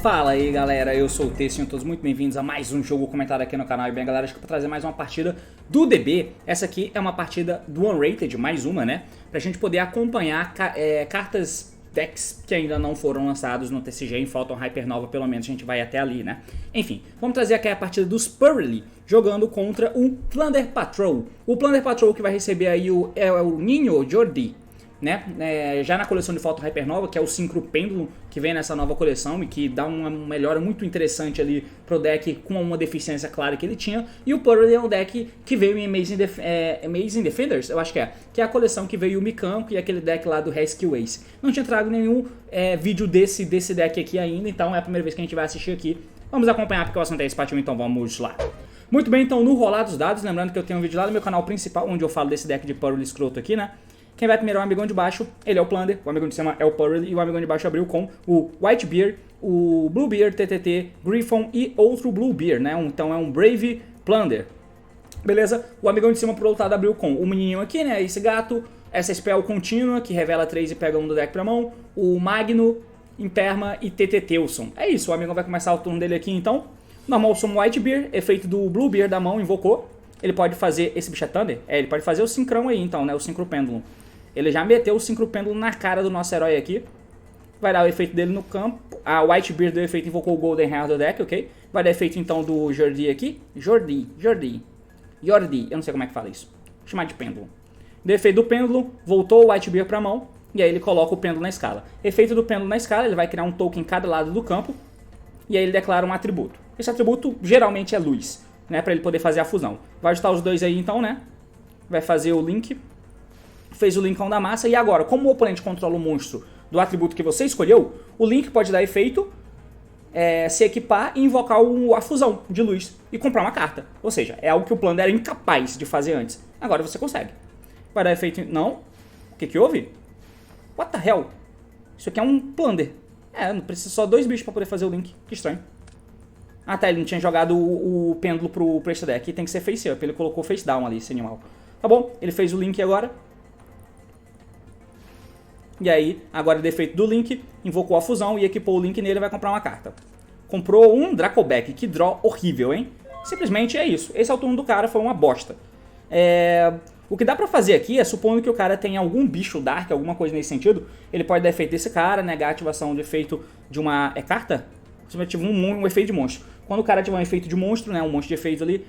Fala aí galera, eu sou o T, sejam todos muito bem-vindos a mais um jogo comentado aqui no canal. E bem galera, acho que vou trazer mais uma partida do DB. Essa aqui é uma partida do Unrated, mais uma, né? Pra gente poder acompanhar cartas, decks que ainda não foram lançados no TCG em Photon Hypernova, pelo menos a gente vai até ali, né? Enfim, vamos trazer aqui a partida dos Purrely, jogando contra o Plunder Patrol. O Plunder Patrol que vai receber aí o Ninho Jordi, né? Já na coleção de Photon Hypernova, que é o Synchro Pêndulo, que vem nessa nova coleção e que dá uma melhora muito interessante ali pro deck com uma deficiência clara que ele tinha. E o Purrely é um deck que veio em Amazing Defenders, eu acho que é a coleção que veio o Mikanko e aquele deck lá do Rescue Ace. Não tinha trago nenhum vídeo desse deck aqui ainda, então é a primeira vez que a gente vai assistir aqui. Vamos acompanhar porque o assunto é esse partido, então vamos lá. Muito bem, então no rolar dos dados, lembrando que eu tenho um vídeo lá no meu canal principal, onde eu falo desse deck de Purrely escroto aqui, né? Quem vai primeiro é o amigão de baixo, ele é o Plunder, o amigão de cima é o Purrely e o amigão de baixo abriu com o Whitebeard, o Bluebeard, TTT, Griffon e outro Bluebeard, né? Então é um Brave Plunder. Beleza? O amigão de cima por outro lado abriu com o menininho aqui, né? Esse gato, essa spell contínua que revela 3 e pega um do deck pra mão, o Magno, Imperma e TTTelson. É isso, o amigão vai começar o turno dele aqui então. Normal summon Whitebeard, efeito do Bluebeard da mão, invocou. Ele pode fazer, esse bicho é Thunder? Ele pode fazer o Synchrão aí então, né? O Synchro Pêndulo. Ele já meteu o Synchro Pêndulo na cara do nosso herói aqui. Vai dar o efeito dele no campo. A Whitebeard deu efeito, invocou o Golden Hair do deck, ok? Vai dar efeito então do Jordi aqui. Jordi. Eu não sei como é que fala isso. Vou chamar de pêndulo. Deu efeito do pêndulo, voltou o Whitebeard pra mão. E aí ele coloca o pêndulo na escala. Efeito do pêndulo na escala, ele vai criar um token em cada lado do campo. E aí ele declara um atributo. Esse atributo geralmente é luz, né? Pra ele poder fazer a fusão. Vai ajustar os dois aí então, né? Vai fazer o link. Fez o linkão da massa, e agora, como o oponente controla o monstro do atributo que você escolheu, o link pode dar efeito, se equipar e invocar a fusão de luz e comprar uma carta. Ou seja, é algo que o Plunder era incapaz de fazer antes. Agora você consegue. Vai dar efeito... Não? O que houve? What the hell? Isso aqui é um Plunder. Não precisa só 2 bichos pra poder fazer o link. Que estranho. Ah tá, ele não tinha jogado o pêndulo pro extra deck. Tem que ser face up, ele colocou face down ali, esse animal. Tá bom, ele fez o link agora. E aí, agora o defeito do Link, invocou a fusão e equipou o Link nele e vai comprar uma carta. Comprou um Dracoback, que draw horrível, hein? Simplesmente é isso. Esse é o turno do cara, foi uma bosta. O que dá pra fazer aqui é, supondo que o cara tenha algum bicho Dark, alguma coisa nesse sentido, ele pode dar efeito desse cara, negar a ativação de efeito de uma... carta? Você ativa um efeito de monstro. Quando o cara ativar um efeito de monstro, né, um monstro de efeito ali,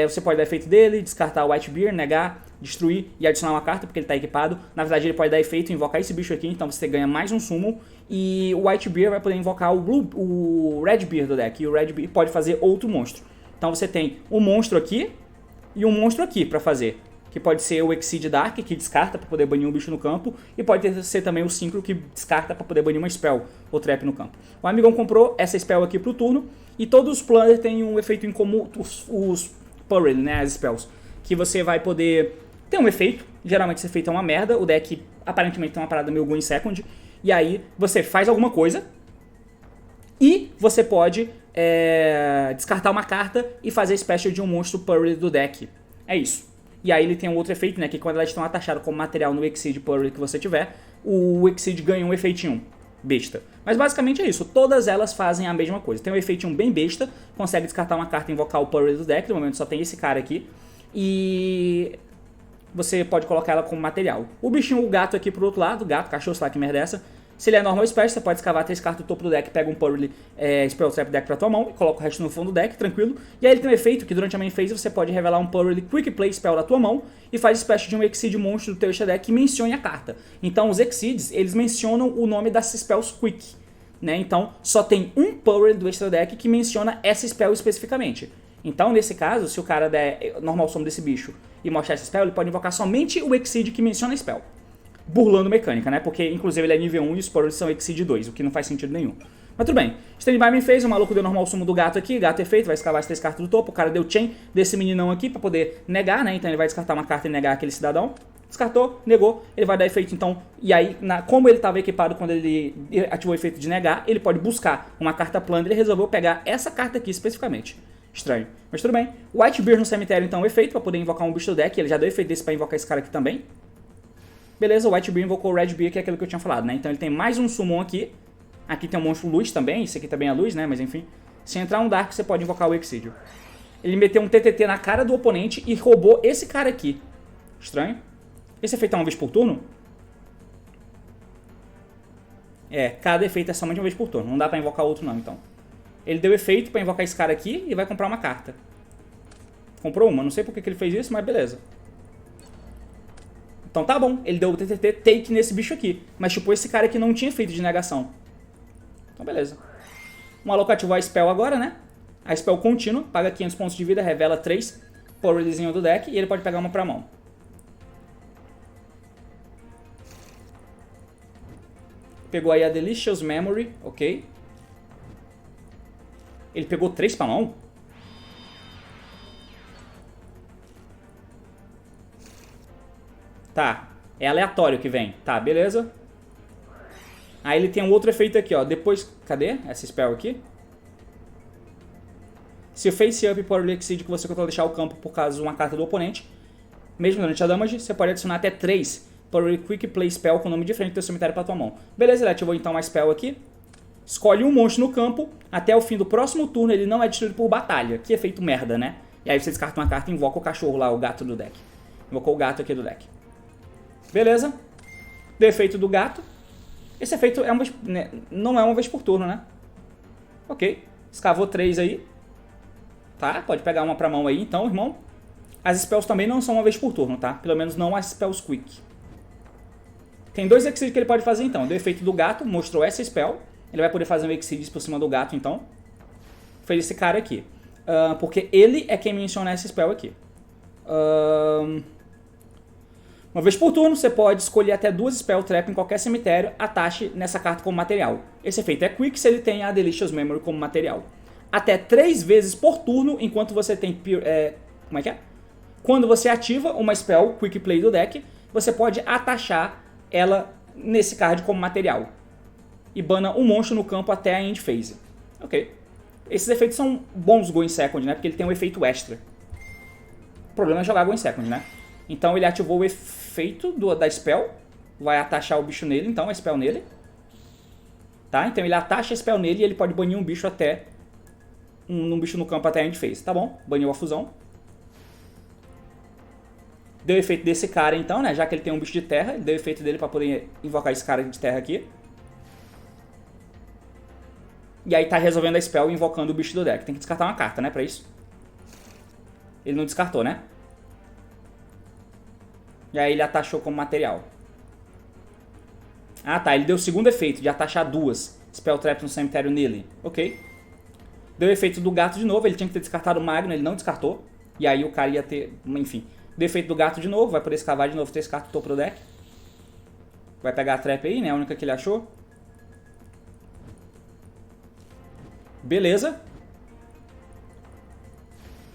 você pode dar efeito dele, descartar o Whitebeard, negar, destruir e adicionar uma carta porque ele está equipado. Na verdade ele pode dar efeito e invocar esse bicho aqui, então você ganha mais um summon. E o Whitebeard vai poder invocar o Redbeard do deck, e o Redbeard pode fazer outro monstro. Então você tem um monstro aqui e um monstro aqui para fazer. Que pode ser o Exceed Dark, que descarta para poder banir um bicho no campo. E pode ser também o Synchro, que descarta para poder banir uma Spell ou Trap no campo. O amigão comprou essa Spell aqui pro turno. E todos os Plunder têm um efeito em comum, os Purrely, né, as Spells. Que você vai poder ter um efeito. Geralmente esse efeito é uma merda. O deck aparentemente tem uma parada meio Go in Second. E aí você faz alguma coisa. E você pode descartar uma carta e fazer special de um monstro Purrely do deck. É isso. E aí ele tem um outro efeito, né, que quando elas estão atachadas como material no Exceed Purrely que você tiver, o Exceed ganha um efeitinho besta. Mas basicamente é isso, todas elas fazem a mesma coisa. Tem um efeitinho bem besta, consegue descartar uma carta e invocar o Purrely do deck, no momento só tem esse cara aqui. E você pode colocar ela como material. O bichinho, o gato aqui pro outro lado, gato, cachorro, sei lá que merda é essa. Se ele é normal special, você pode escavar 3 cartas do topo do deck, pega um Purrely Spell Trap deck pra tua mão e coloca o resto no fundo do deck, tranquilo. E aí ele tem um efeito que durante a main phase você pode revelar um Purrely Quick Play Spell da tua mão e faz special de um Exceed monstro do teu extra deck que mencione a carta. Então os Exceeds, eles mencionam o nome das spells Quick, né? Então só tem um Purrely do extra deck que menciona essa spell especificamente. Então nesse caso, se o cara der normal summon desse bicho e mostrar essa spell, ele pode invocar somente o Exceed que menciona a spell. Burlando mecânica, né? Porque inclusive ele é nível 1 e os Purrely são Exceed 2, o que não faz sentido nenhum. Mas tudo bem. Standby me fez, o maluco deu normal sumo do gato aqui, gato efeito, vai escavar as 3 cartas do topo, o cara deu chain desse meninão aqui pra poder negar, né? Então ele vai descartar uma carta e negar aquele cidadão. Descartou, negou, ele vai dar efeito então, e aí, como ele estava equipado quando ele ativou o efeito de negar, ele pode buscar uma carta Plunder e ele resolveu pegar essa carta aqui especificamente. Estranho, mas tudo bem. Whitebeard no cemitério então, efeito, pra poder invocar um bicho do deck, ele já deu efeito desse pra invocar esse cara aqui também. Beleza, o Whitebeard invocou o Redbeard, que é aquilo que eu tinha falado, né? Então ele tem mais um summon aqui. Aqui tem um monstro luz também, esse aqui também é luz, né? Mas enfim. Se entrar um Dark, você pode invocar o Exídio. Ele meteu um TTT na cara do oponente e roubou esse cara aqui. Estranho. Esse efeito é uma vez por turno? É, cada efeito é somente uma vez por turno. Não dá pra invocar outro não, então. Ele deu efeito pra invocar esse cara aqui e vai comprar uma carta. Comprou uma. Não sei por que ele fez isso, mas beleza. Então tá bom. Ele deu o TTT take nesse bicho aqui. Mas tipo, esse cara aqui não tinha efeito de negação. Então beleza. Vamos alocar a spell agora, né? A spell contínua. Paga 500 pontos de vida, revela 3 por releasinho do deck. E ele pode pegar uma pra mão. Pegou aí a Delicious Memory, ok. Ele pegou 3 pra mão? Tá, é aleatório que vem. Tá, beleza. Aí ele tem um outro efeito aqui, ó. Depois, cadê essa spell aqui? Se o face up por Exceed que você controla deixar o campo por causa de uma carta do oponente, mesmo durante a damage, você pode adicionar até 3 por Quick Play Spell com o nome diferente do seu cemitério pra tua mão. Beleza, ele ativou então uma spell aqui. Escolhe um monstro no campo. Até o fim do próximo turno ele não é destruído por batalha. Que efeito merda, né? E aí você descarta uma carta e invoca o cachorro lá, o gato do deck. Invocou o gato aqui do deck. Beleza. Deu efeito do gato. Esse efeito é não é uma vez por turno, né? Ok. Escavou 3 aí. Tá, pode pegar uma pra mão aí então, irmão. As spells também não são uma vez por turno, tá? Pelo menos não as spells quick. Tem 2 Exceeds que ele pode fazer então. Deu efeito do gato, mostrou essa spell. Ele vai poder fazer um Exceeds por cima do gato então. Fez esse cara aqui. Porque ele é quem menciona essa spell aqui. Uma vez por turno, você pode escolher até 2 Spell Trap em qualquer cemitério, atache nessa carta como material. Esse efeito é quick se ele tem a Delicious Memory como material. Até 3 vezes por turno, enquanto você tem... como é que é? Quando você ativa uma Spell Quick Play do deck, você pode atachar ela nesse card como material. E bana um monstro no campo até a end phase. Ok. Esses efeitos são bons Go in Second, né? Porque ele tem um efeito extra. O problema é jogar Go in Second, né? Então ele ativou o efeito da spell. Vai atachar o bicho nele, então, a spell nele. Tá? Então ele atacha a spell nele e ele pode banir um bicho até... um bicho no campo até a end phase. Tá bom, baniu a fusão. Deu efeito desse cara então, né? Já que ele tem um bicho de terra, ele deu efeito dele pra poder invocar esse cara de terra aqui. E aí tá resolvendo a spell invocando o bicho do deck. Tem que descartar uma carta, né, pra isso. Ele não descartou, né? E aí ele atachou como material. Ah tá, ele deu o segundo efeito de atachar 2 Spell Traps no cemitério nele. Ok. Deu o efeito do gato de novo, ele tinha que ter descartado o Magno, ele não descartou. E aí o cara ia ter, enfim. Deu efeito do gato de novo, vai poder escavar de novo 3 cartas do topo do deck. Vai pegar a trap aí, né, a única que ele achou. Beleza.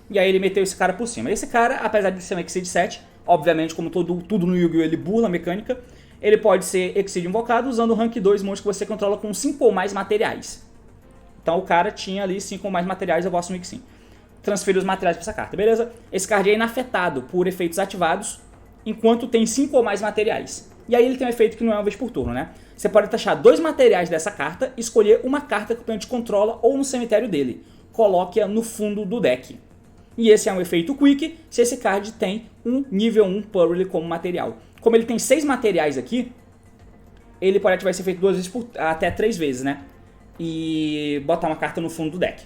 E aí ele meteu esse cara por cima. Esse cara, apesar de ser um Exceed 7, obviamente, como tudo no Yu-Gi-Oh! Ele burla a mecânica, ele pode ser Exceed invocado usando o Rank 2 monstro que você controla com 5 ou mais materiais. Então o cara tinha ali 5 ou mais materiais, eu vou assumir que sim. Transfere os materiais para essa carta, beleza? Esse card é inafetado por efeitos ativados enquanto tem 5 ou mais materiais. E aí ele tem um efeito que não é uma vez por turno, né? Você pode taxar 2 materiais dessa carta e escolher uma carta que o oponente controla ou no cemitério dele. Coloque-a no fundo do deck. E esse é um efeito quick se esse card tem um nível 1 Purely como material. Como ele tem 6 materiais aqui, ele pode ativar esse efeito 2 vezes até 3 vezes, né? E botar uma carta no fundo do deck.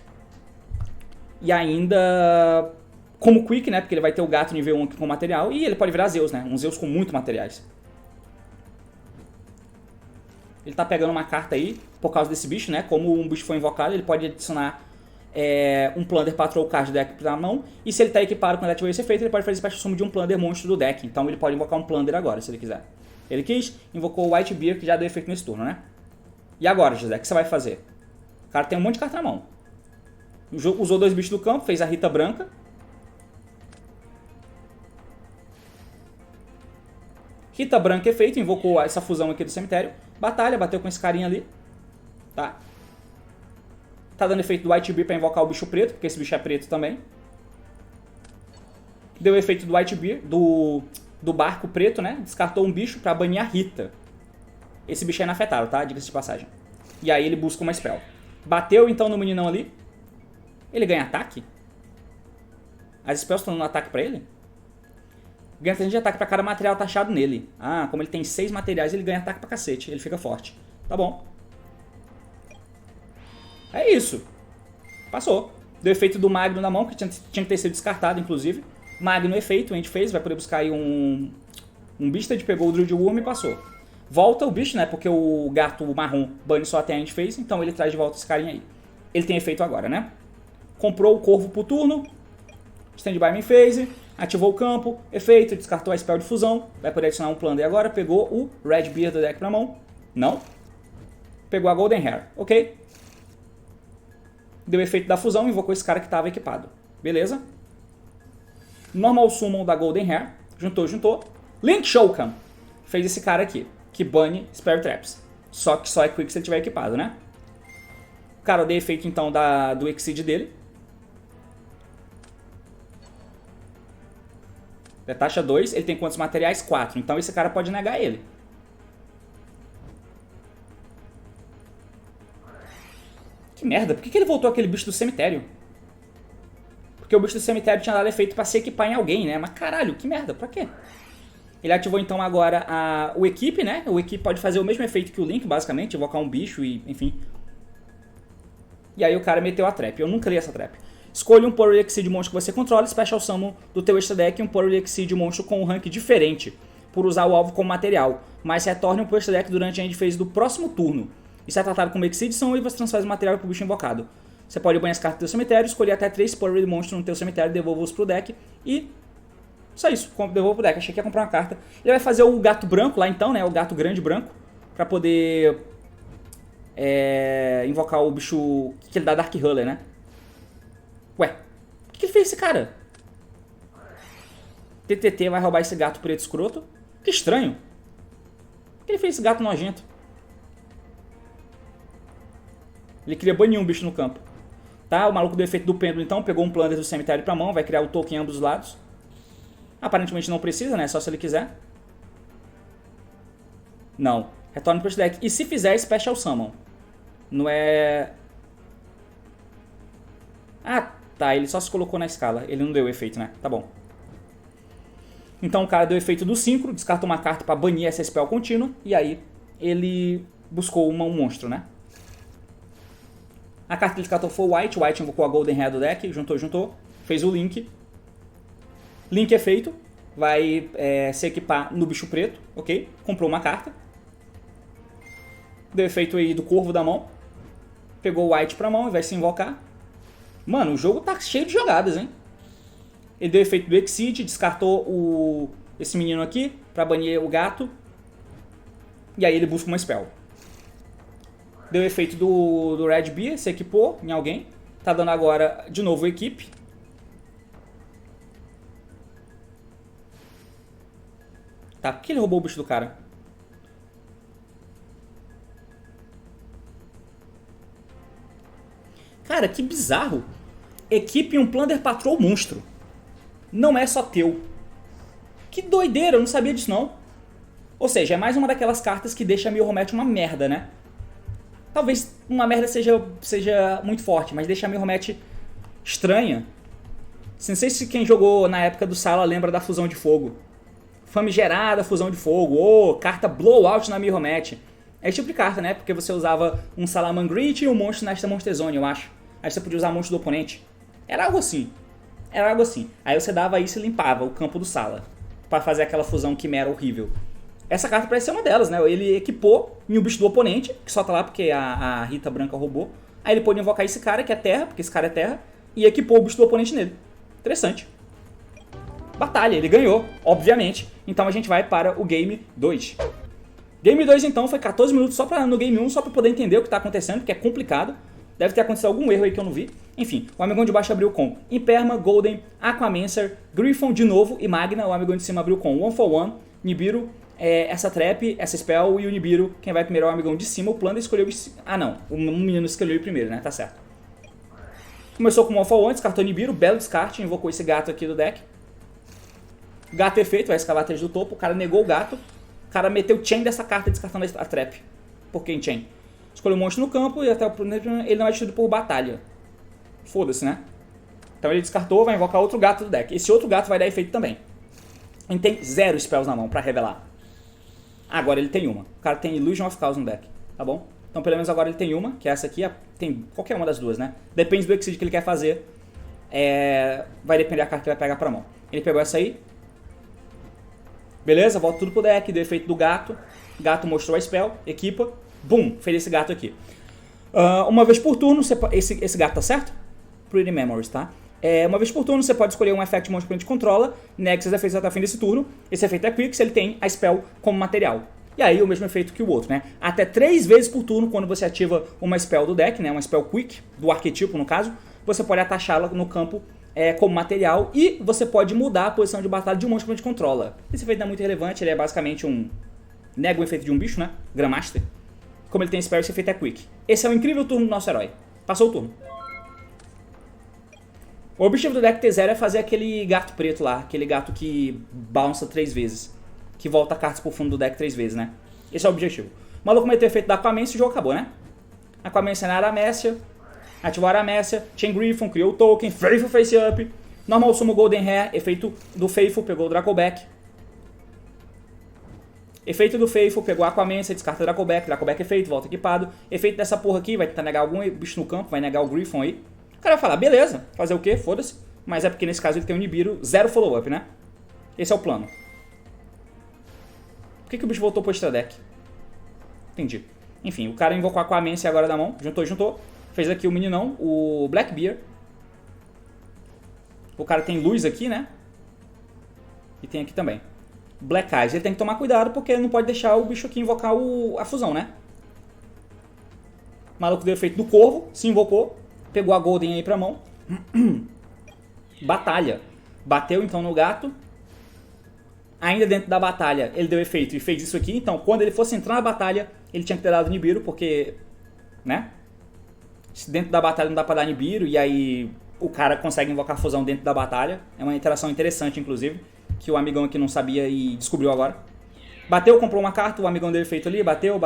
E ainda como quick, né? Porque ele vai ter o gato nível 1 aqui com material e ele pode virar Zeus, né? Um Zeus com muito materiais. Ele tá pegando uma carta aí por causa desse bicho, né? Como um bicho foi invocado, ele pode adicionar um Plunder Patrol Card do deck pra mão. E se ele tá equipado quando ele ativar esse efeito, ele pode fazer Special Summon de um Plunder monstro do deck. Então ele pode invocar um Plunder agora, se ele quiser. Ele quis, invocou o White Bear, que já deu efeito nesse turno, né? E agora, José, o que você vai fazer? O cara tem um monte de carta na mão. Usou 2 bichos do campo, fez a Rita branca. Rita branca efeito, invocou essa fusão aqui do cemitério. Batalha, bateu com esse carinha ali. Tá? Tá dando efeito do White Bear pra invocar o bicho preto, porque esse bicho é preto também. Deu efeito do White Bear, do barco preto, né? Descartou um bicho pra banir a Rita. Esse bicho é inafetável, tá? Diga-se de passagem. E aí ele busca uma spell. Bateu então no meninão ali. Ele ganha ataque? As spells estão dando ataque pra ele? Ganha 3 de ataque pra cada material taxado nele. Ah, como ele tem 6 materiais, ele ganha ataque pra cacete. Ele fica forte. Tá bom. É isso. Passou. Deu efeito do Magno na mão, que tinha que ter sido descartado, inclusive. Magno efeito, a gente fez. Vai poder buscar aí um Beasted, pegou o Druid Worm e passou. Volta o bicho, né? Porque o gato marrom bane só até a gente fez, então ele traz de volta esse carinha aí. Ele tem efeito agora, né? Comprou o Corvo pro turno. Standby main phase. Ativou o campo. Efeito, descartou a spell de fusão. Vai poder adicionar um Plunder agora. Pegou o Red Beard do deck pra mão. Não. Pegou a Golden Hair. Ok. Deu efeito da fusão, invocou esse cara que estava equipado. Beleza. Normal Summon da Golden Hair. Juntou. Link Showcam. Fez esse cara aqui, que bane Spare Traps. Só que só é quick se ele tiver equipado, né? Cara, eu dei efeito então do Exceed dele. É taxa 2, ele tem quantos materiais? 4. Então esse cara pode negar ele. Que merda, por que ele voltou aquele bicho do cemitério? Porque o bicho do cemitério tinha dado efeito pra se equipar em alguém, né? Mas caralho, que merda, pra quê? Ele ativou então agora o Equipe, né? O Equipe pode fazer o mesmo efeito que o Link, basicamente, invocar um bicho e enfim. E aí o cara meteu a trap. Eu nunca li essa trap. Escolha um Power Exceed monstro que você controla, Special Summon do teu extra deck um Power Exceed monstro com um rank diferente, por usar o alvo como material, mas retorne um Power extra deck durante a end phase do próximo turno. Isso é tratado como Exceed Summon e você transfere o material para o bicho invocado. Você pode banhar as cartas do teu cemitério, escolher até 3 Power monstros no teu cemitério, devolva-os pro deck e... Só isso, devolva pro deck. Achei que ia comprar uma carta. Ele vai fazer o gato branco lá então, né? O gato grande branco, pra poder invocar o bicho que ele dá Dark Huller, né? Ué, o que ele fez esse cara? TTT vai roubar esse gato preto escroto? Que estranho. Por que ele fez esse gato nojento? Ele queria banir um bicho no campo. Tá, o maluco do efeito do pêndulo então pegou um Plunder do cemitério pra mão, vai criar o token em ambos os lados. Aparentemente não precisa, né? Só se ele quiser. Não. Retorna pro deck. E se fizer Special Summon? Não é... Ah, tá. Ele só se colocou na escala. Ele não deu efeito, né? Tá bom. Então o cara deu efeito do Synchro, descartou uma carta pra banir essa spell contínua. E aí ele buscou um monstro, né? A carta que ele descartou foi o White. O White invocou a Golden Hair do deck. Juntou. Fez o Link. Link efeito, vai se equipar no bicho preto, ok? Comprou uma carta. Deu efeito aí do Corvo da mão. Pegou o White pra mão e vai se invocar. Mano, o jogo tá cheio de jogadas, hein? Ele deu efeito do Exceed, descartou esse menino aqui pra banir o gato. E aí ele busca uma spell. Deu efeito do Red Beer, se equipou em alguém. Tá dando agora de novo equipe. Tá, por que ele roubou o bicho do cara? Cara, que bizarro. Equipe um Plunder Patrol monstro. Não é só teu. Que doideira, eu não sabia disso não. Ou seja, é mais uma daquelas cartas que deixa a Mirrormatch uma merda, né? Talvez uma merda seja muito forte, mas deixa a Mirrormatch estranha. Não sei se quem jogou na época do Sala lembra da fusão de fogo. Famigerada fusão de fogo, ou carta blowout na Mirrormatch. É esse tipo de carta, né? Porque você usava um Salamangreat e um monstro nesta Monster Zone, eu acho. Aí você podia usar monstro do oponente. Era algo assim. Aí você dava isso e limpava o campo do Sala, pra fazer aquela fusão quimera horrível. Essa carta parece ser uma delas, né? Ele equipou em um bicho do oponente, que só tá lá porque a Rita branca roubou. Aí ele pôde invocar esse cara, que é terra, porque esse cara é terra, e equipou o bicho do oponente nele. Interessante. Batalha, ele ganhou, obviamente. Então a gente vai para o Game 2. Game 2 então foi 14 minutos só no Game 1, só para poder entender o que está acontecendo, porque é complicado. Deve ter acontecido algum erro aí que eu não vi. Enfim, o amigão de baixo abriu com Imperma, Golden, Aquamancer, Griffon de novo e Magna. O amigão de cima abriu com One for One, Nibiru, essa Trap, essa Spell e o Nibiru. Quem vai primeiro é o amigão de cima. O Plunder escolheu... Ah não, o menino escolheu ele primeiro, né? Tá certo. Começou com One for One, descartou Nibiru, belo descarte, invocou esse gato aqui do deck. Gato efeito, vai escalar 3 do topo, o cara negou o gato, o cara meteu chain dessa carta descartando a trap. Por que em chain? Escolheu um monstro no campo e até ele não é destruído por batalha. Foda-se, né? Então ele descartou, vai invocar outro gato do deck. Esse outro gato vai dar efeito também. Ele tem 0 spells na mão pra revelar. Agora ele tem uma. O cara tem Illusion of Chaos no deck, tá bom? Então pelo menos agora ele tem uma, que é essa aqui. Tem qualquer uma das duas, né? Depende do exceed que ele quer fazer. Vai depender da carta que ele vai pegar pra mão. Ele pegou essa aí. Beleza, volta tudo pro deck, deu efeito do gato. Gato mostrou a spell, equipa. Bum, fez esse gato aqui. Uma vez por turno, esse gato tá certo? Pretty Memories, tá? Uma vez por turno você pode escolher um effect monstro que a gente controla, nega esses efeitos até o fim desse turno. Esse efeito é quick se ele tem a spell como material. E aí o mesmo efeito que o outro, né? Até 3 vezes por turno, quando você ativa uma spell do deck, né? Uma spell quick, do arquetipo no caso, você pode atachá-la no campo como material e você pode mudar a posição de batalha de um monstro que a gente controla. Esse efeito não é muito relevante, ele é basicamente nega o efeito de um bicho, né? Grandmaster. Como ele tem spell, esse efeito é quick. Esse é o incrível turno do nosso herói. Passou o turno. O objetivo do deck T0 é fazer aquele gato preto lá, aquele gato que bounça 3 vezes. Que volta cartas pro fundo do deck 3 vezes, né? Esse é o objetivo. O maluco meteu o efeito da Aquamancer e o jogo acabou, né? Aquamancer na Aramécia, ativou a Aramécia, Chain Griffon, criou o token, Faithful Face Up, Normal Summon Golden Hair, efeito do Faithful, pegou o Dracoback. Efeito do Faithful, pegou a Aquamancer, descarta o Dracoback, Dracoback efeito, volta equipado. Efeito dessa porra aqui, vai tentar negar algum bicho no campo, vai negar o Griffon aí. O cara vai falar, beleza, fazer o quê? Foda-se. Mas é porque nesse caso ele tem um Nibiru, 0 follow-up, né? Esse é o plano. Por que o bicho voltou pro extra deck? Entendi. Enfim, o cara invocou a Aquamancer agora da mão. Juntou. Fez aqui o meninão, o Blackbeard. O cara tem luz aqui, né? E tem aqui também. Black Eyes. Ele tem que tomar cuidado porque ele não pode deixar o bicho aqui invocar a fusão, né? O maluco deu efeito do corvo, se invocou. Pegou a Golden aí pra mão. Batalha. Bateu então no gato. Ainda dentro da batalha ele deu efeito e fez isso aqui. Então quando ele fosse entrar na batalha ele tinha que ter dado Nibiru, porque, né? Se dentro da batalha não dá pra dar Nibiru e aí o cara consegue invocar a fusão dentro da batalha. É uma interação interessante, inclusive, que o amigão aqui não sabia e descobriu agora. Bateu, comprou uma carta, o amigão deu efeito ali. Bateu.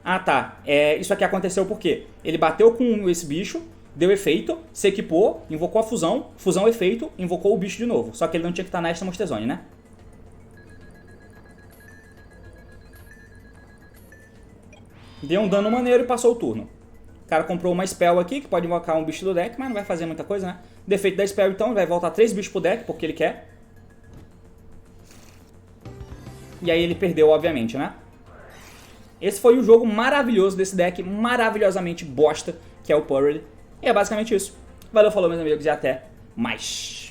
Ah, tá. Isso aqui aconteceu porque ele bateu com esse bicho, deu efeito, se equipou, invocou a fusão, fusão efeito, invocou o bicho de novo. Só que ele não tinha que estar na Extra Monster Zone, né? Deu um dano maneiro e passou o turno. O cara comprou uma spell aqui, que pode invocar um bicho do deck, mas não vai fazer muita coisa, né? Defeito da spell, então, ele vai voltar 3 bichos pro deck, porque ele quer. E aí ele perdeu, obviamente, né? Esse foi o jogo maravilhoso desse deck, maravilhosamente bosta, que é o Purrely. E é basicamente isso. Valeu, falou, meus amigos, e até mais.